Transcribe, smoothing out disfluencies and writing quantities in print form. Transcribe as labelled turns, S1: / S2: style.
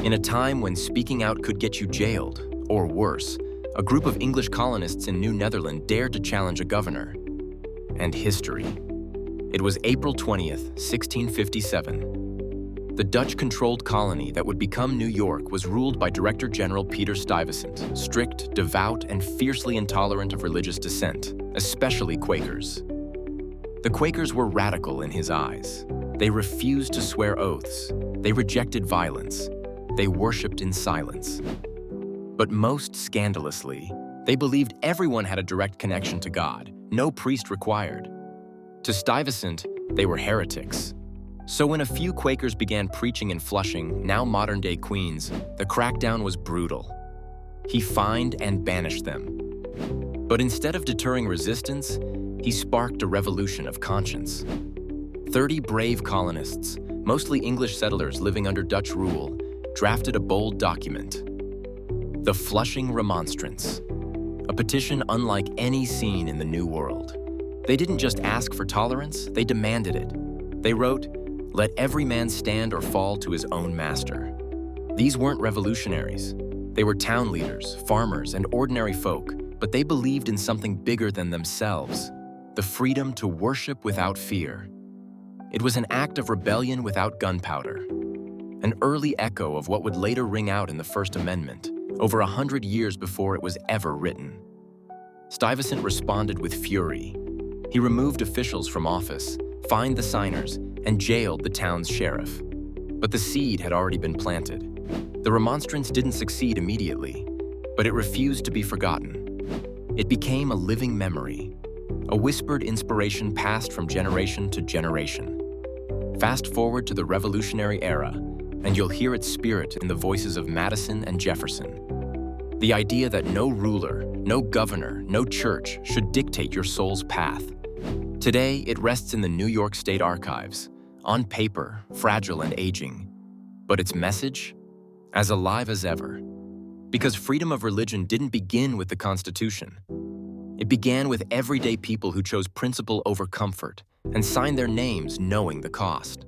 S1: In a time when speaking out could get you jailed, or worse, a group of English colonists in New Netherland dared to challenge a governor. And history. It was April 20th, 1657. The Dutch-controlled colony that would become New York was ruled by Director General Peter Stuyvesant, strict, devout, and fiercely intolerant of religious dissent, especially Quakers. The Quakers were radical in his eyes. They refused to swear oaths. They rejected violence. They worshipped in silence. But most scandalously, they believed everyone had a direct connection to God, no priest required. To Stuyvesant, they were heretics. So when a few Quakers began preaching in Flushing, now modern-day Queens, the crackdown was brutal. He fined and banished them. But instead of deterring resistance, he sparked a revolution of conscience. 30 brave colonists, mostly English settlers living under Dutch rule, drafted a bold document, the Flushing Remonstrance, a petition unlike any seen in the New World. They didn't just ask for tolerance, they demanded it. They wrote, "Let every man stand or fall to his own master." These weren't revolutionaries. They were town leaders, farmers, and ordinary folk, but they believed in something bigger than themselves, the freedom to worship without fear. It was an act of rebellion without gunpowder, an early echo of what would later ring out in the First Amendment, over 100 years before it was ever written. Stuyvesant responded with fury. He removed officials from office, fined the signers, and jailed the town's sheriff. But the seed had already been planted. The remonstrance didn't succeed immediately, but it refused to be forgotten. It became a living memory, a whispered inspiration passed from generation to generation. Fast forward to the Revolutionary era, and you'll hear its spirit in the voices of Madison and Jefferson. The idea that no ruler, no governor, no church should dictate your soul's path. Today, it rests in the New York State Archives, on paper, fragile and aging. But its message? As alive as ever. Because freedom of religion didn't begin with the Constitution. It began with everyday people who chose principle over comfort and signed their names knowing the cost.